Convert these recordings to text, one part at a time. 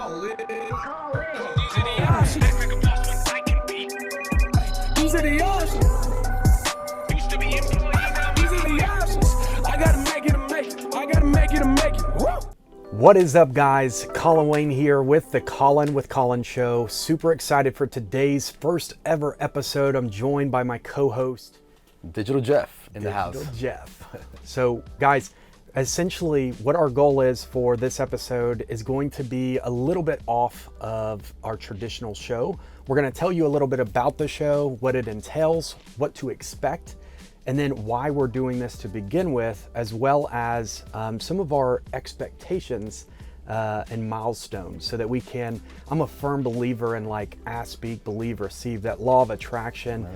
Colin. These are the options. Used to be employee, these are the options. I gotta make it to make it. I gotta make it to make it. Woo! What is up, guys? Colin Wayne here with the Colin with Colin show. Super excited for today's first ever episode. I'm joined by my co-host, Digitaljeff in the house. Digitaljeff. So guys, essentially what our goal is for this episode is going to be a little bit off of our traditional show. We're going to tell you a little bit about the show, what it entails, what to expect, and then why we're doing this to begin with, as well as some of our expectations and milestones, so that we can, I'm a firm believer in like ask, speak, believe, receive, that law of attraction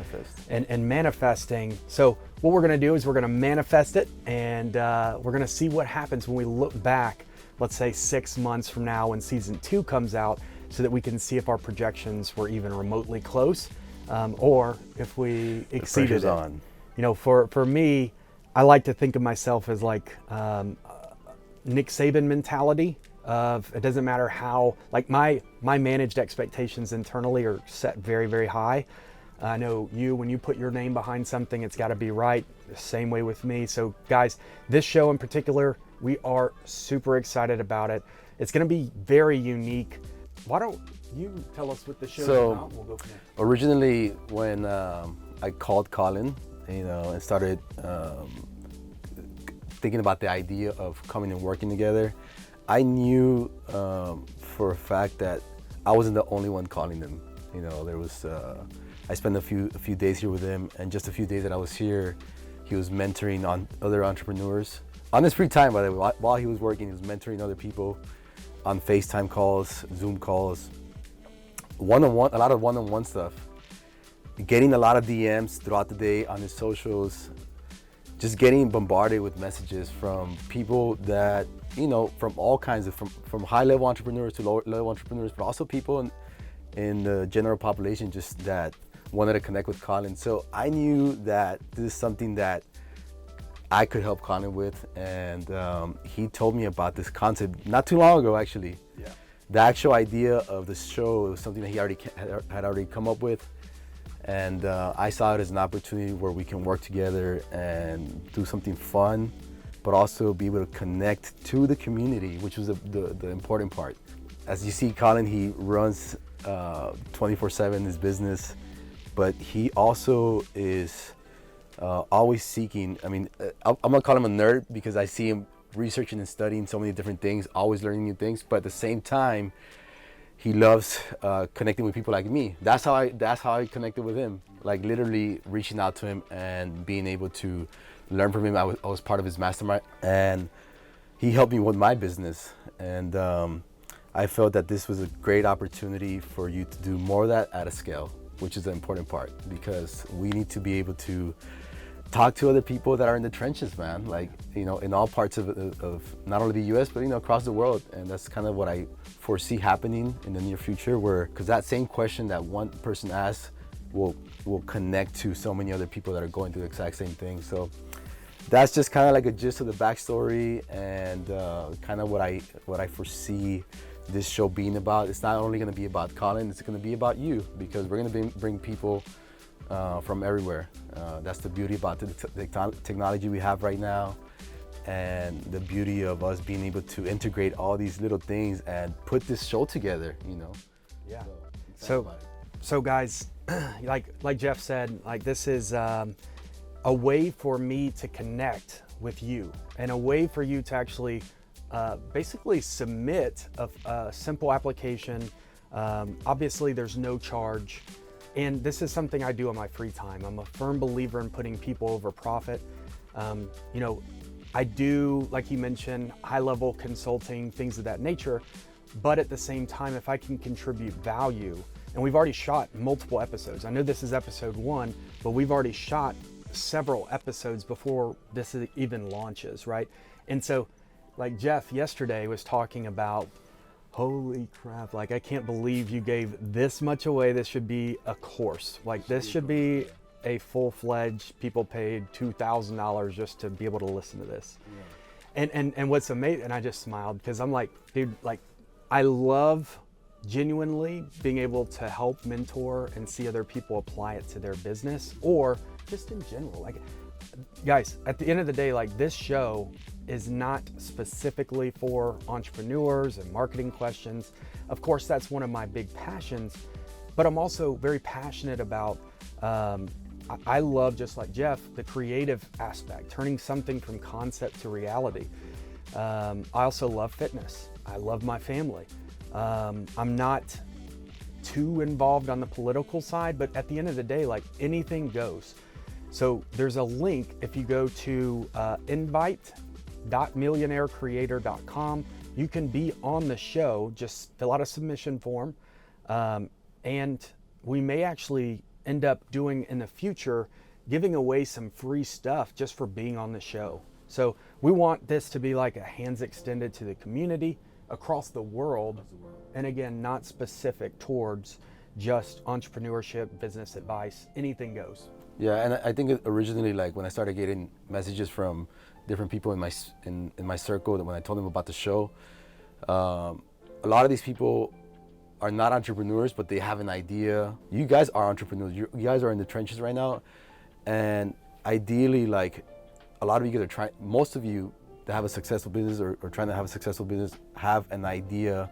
and manifesting. So what we're gonna do is we're gonna manifest it, and we're gonna see what happens when we look back, let's say 6 months from now when season 2 comes out, so that we can see if our projections were even remotely close, or if we exceeded it. On. You know, for me, I like to think of myself as like Nick Saban mentality of, it doesn't matter how, like my managed expectations internally are set very, very high. I know when you put your name behind something, it's got to be right. The same way with me. So guys, this show in particular, we are super excited about it. It's going to be very unique. Why don't you tell us what the show is about? We'll go from there. Originally, when I called Colin, and started thinking about the idea of coming and working together, I knew for a fact that I wasn't the only one calling him. There was I spent a few days here with him, and just a few days that I was here, he was mentoring on other entrepreneurs on his free time. By the way, while he was working, he was mentoring other people on FaceTime calls, Zoom calls, one-on-one, a lot of one-on-one stuff. Getting a lot of DMs throughout the day on his socials, just getting bombarded with messages from people that, from all kinds of, from high-level entrepreneurs to low-level entrepreneurs, but also people in the general population just that wanted to connect with Colin. So I knew that this is something that I could help Colin with, and he told me about this concept not too long ago, actually. Yeah. The actual idea of the show was something that he had already come up with. And I saw it as an opportunity where we can work together and do something fun, but also be able to connect to the community, which was the important part. As you see, Colin, he runs 24/7 his business, but he also is always seeking. I mean, I'm gonna call him a nerd because I see him researching and studying so many different things, always learning new things, but at the same time, he loves connecting with people like me. That's how I connected with him. Like literally reaching out to him and being able to learn from him. I was part of his mastermind, and he helped me with my business. And I felt that this was a great opportunity for you to do more of that at a scale, which is the important part, because we need to be able to talk to other people that are in the trenches, man. Like, in all parts of not only the US, but across the world. And that's kind of what I foresee happening in the near future, because that same question that one person asks will connect to so many other people that are going through the exact same thing. So that's just kind of like a gist of the backstory, and kind of what I foresee this show being about. It's not only going to be about Colin, it's going to be about you, because we're going to bring people from everywhere. That's the beauty about the technology we have right now, and the beauty of us being able to integrate all these little things and put this show together. Yeah. So guys, like Jeff said, like this is a way for me to connect with you, and a way for you to actually basically submit a simple application. Obviously, there's no charge. And this is something I do in my free time. I'm a firm believer in putting people over profit. I do, like you mentioned, high-level consulting, things of that nature. But at the same time, if I can contribute value, and we've already shot multiple episodes. I know this is episode 1, but we've already shot several episodes before this even launches, right? And so, like Jeff yesterday was talking about, holy crap, like I can't believe you gave this much away. This should be a course. Like this should be a full-fledged, people paid $2,000 just to be able to listen to this. Yeah. And what's amazing, and I just smiled because I'm like, dude, like I love genuinely being able to help mentor and see other people apply it to their business, or just in general. Like, guys, at the end of the day, like, this show is not specifically for entrepreneurs and marketing questions. Of course, that's one of my big passions, but I'm also very passionate about, I love, just like Jeff, the creative aspect, turning something from concept to reality. I also love fitness. I love my family. I'm not too involved on the political side, but at the end of the day, like, anything goes. So there's a link if you go to invite.millionairecreator.com. You can be on the show, just fill out a submission form. And we may actually end up doing in the future, giving away some free stuff just for being on the show. So we want this to be like a hands extended to the community across the world. And again, not specific towards just entrepreneurship, business advice, anything goes. Yeah, and I think originally, like, when I started getting messages from different people in my circle, that when I told them about the show, a lot of these people are not entrepreneurs, but they have an idea. You guys are entrepreneurs. You guys are in the trenches right now, and ideally, like, a lot of you guys are trying. Most of you that have a successful business or trying to have a successful business have an idea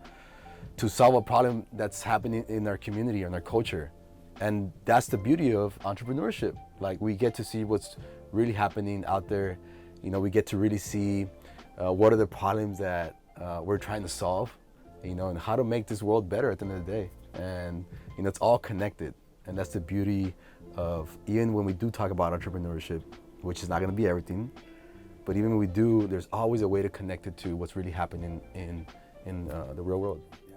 to solve a problem that's happening in our community or in our culture. And that's the beauty of entrepreneurship. Like, we get to see what's really happening out there. You know, we get to really see what are the problems that we're trying to solve, you know, and how to make this world better at the end of the day. And, you know, it's all connected. And that's the beauty of, even when we do talk about entrepreneurship, which is not gonna be everything, but even when we do, there's always a way to connect it to what's really happening in the real world. Yeah.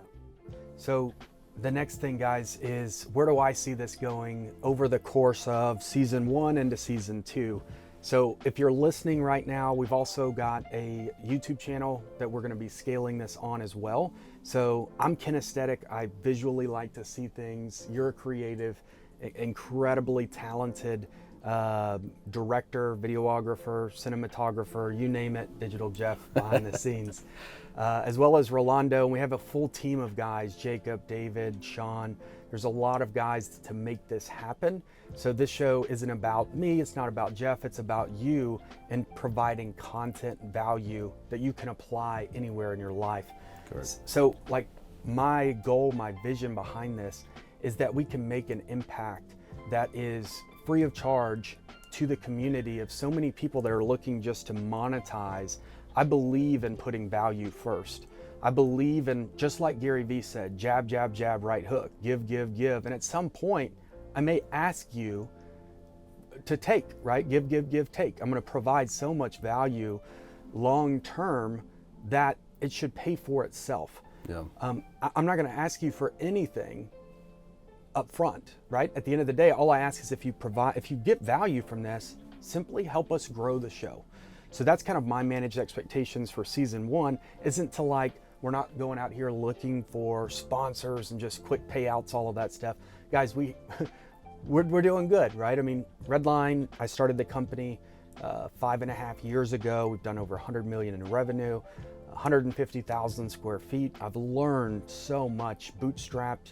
So the next thing, guys, is where do I see this going over the course of season 1 into season 2? So if you're listening right now, we've also got a YouTube channel that we're going to be scaling this on as well. So I'm kinesthetic. I visually like to see things. You're a creative, incredibly talented director, videographer, cinematographer, you name it, Digitaljeff behind the scenes. As well as Rolando. We have a full team of guys, Jacob, David, Sean. There's a lot of guys to make this happen. So this show isn't about me, it's not about Jeff, it's about you and providing content value that you can apply anywhere in your life. Correct. So, like, my goal, my vision behind this is that we can make an impact that is free of charge to the community of so many people that are looking just to monetize. I believe in putting value first. I believe in, just like Gary Vee said, jab, jab, jab, right hook, give, give, give. And at some point, I may ask you to take, right? Give, give, give, take. I'm gonna provide so much value long-term that it should pay for itself. Yeah. I'm not gonna ask you for anything up front, right? At the end of the day, all I ask is if you get value from this, simply help us grow the show. So that's kind of my managed expectations for season 1. Isn't to, like, we're not going out here looking for sponsors and just quick payouts, all of that stuff. Guys, we're doing good, right? I mean, Redline, I started the company 5.5 years ago. We've done over 100 million in revenue, 150,000 square feet. I've learned so much, bootstrapped.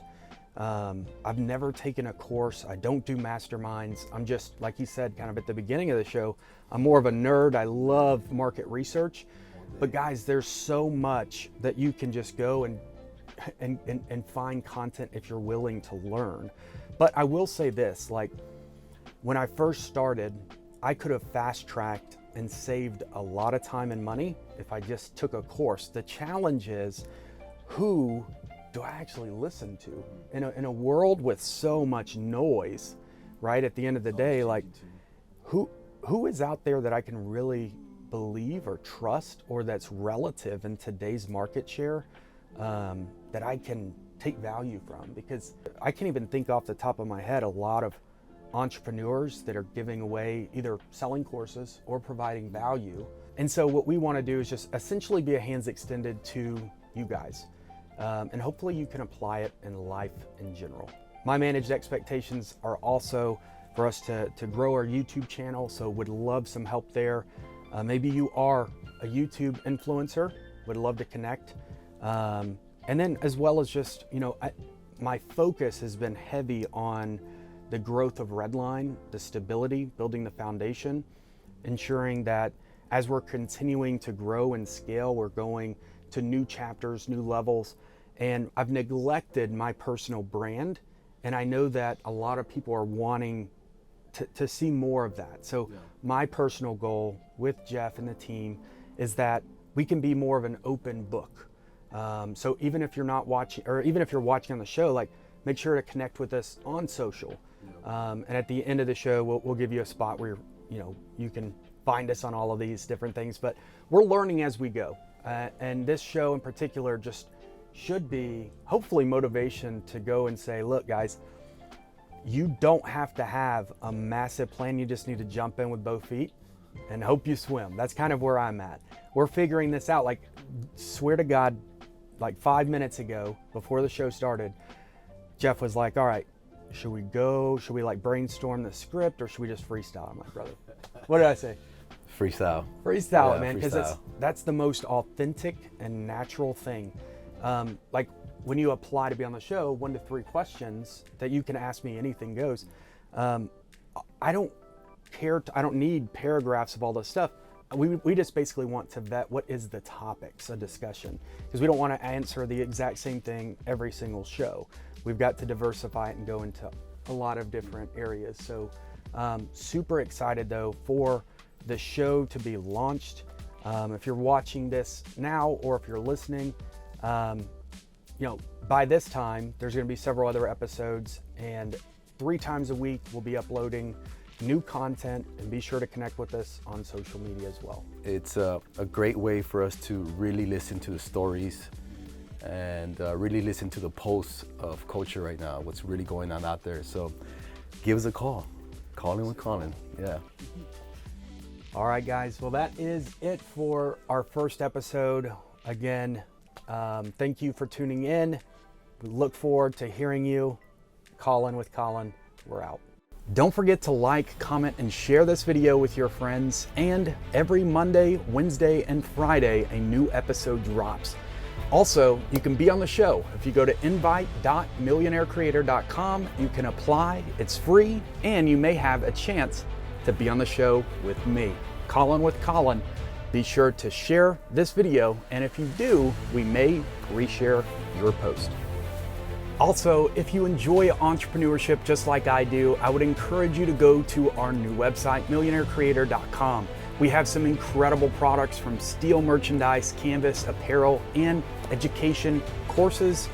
I've never taken a course. I don't do masterminds. I'm just, like he said, kind of at the beginning of the show, I'm more of a nerd. I love market research. But guys, there's so much that you can just go and find content if you're willing to learn. But I will say this, like, when I first started, I could have fast-tracked and saved a lot of time and money if I just took a course. The challenge is, who do I actually listen to? In a world with so much noise, right? At the end of the day, like, who is out there that I can really believe or trust, or that's relative in today's market share, that I can take value from? Because I can't even think off the top of my head a lot of entrepreneurs that are giving away, either selling courses or providing value. And so what we want to do is just essentially be a hands extended to you guys. And hopefully you can apply it in life in general. My managed expectations are also for us to grow our YouTube channel, so would love some help there. Maybe you are a YouTube influencer, would love to connect. And then as well as just, my focus has been heavy on the growth of Redline, the stability, building the foundation, ensuring that as we're continuing to grow and scale, we're going to new chapters, new levels. And I've neglected my personal brand. And I know that a lot of people are wanting to see more of that. So my personal goal with Jeff and the team is that we can be more of an open book. So even if you're not watching, or even if you're watching on the show, like, make sure to connect with us on social. And at the end of the show, we'll give you a spot where, you can find us on all of these different things, but we're learning as we go. And this show in particular just should be hopefully motivation to go and say, look guys, you don't have to have a massive plan. You just need to jump in with both feet and hope you swim. That's kind of where I'm at. We're figuring this out. Like, swear to God, like 5 minutes ago before the show started, Jeff was like, all right, should we like brainstorm the script or should we just freestyle? I'm like, brother, what did I say? Freestyle. Freestyle, Yeah, man, because that's the most authentic and natural thing. Like when you apply to be on the show, 1 to 3 questions that you can ask me, anything goes. I don't care, I don't need paragraphs of all this stuff. We just basically want to vet what is the topics of discussion, because we don't want to answer the exact same thing every single show. We've got to diversify it and go into a lot of different areas. So super excited though for the show to be launched. If you're watching this now or if you're listening, by this time there's going to be several other episodes, and 3 times a week we'll be uploading new content, and be sure to connect with us on social media as well. It's a great way for us to really listen to the stories and really listen to the pulse of culture right now, what's really going on out there. So give us a call. Colin with Colin. Yeah. All right, guys. Well, that is it for our first episode. Again, thank you for tuning in. We look forward to hearing you. Colin with Colin, we're out. Don't forget to like, comment, and share this video with your friends. And every Monday, Wednesday, and Friday, a new episode drops. Also, you can be on the show. If you go to invite.millionairecreator.com, you can apply. It's free, and you may have a chance to be on the show with me, Colin with Colin. Be sure to share this video, and if you do, we may reshare your post. Also, if you enjoy entrepreneurship just like I do, I would encourage you to go to our new website, millionairecreator.com. We have some incredible products, from steel merchandise, canvas, apparel, and education courses,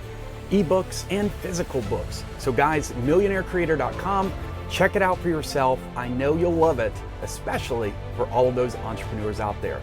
ebooks, and physical books. So guys, millionairecreator.com, check it out for yourself. I know you'll love it, especially for all of those entrepreneurs out there.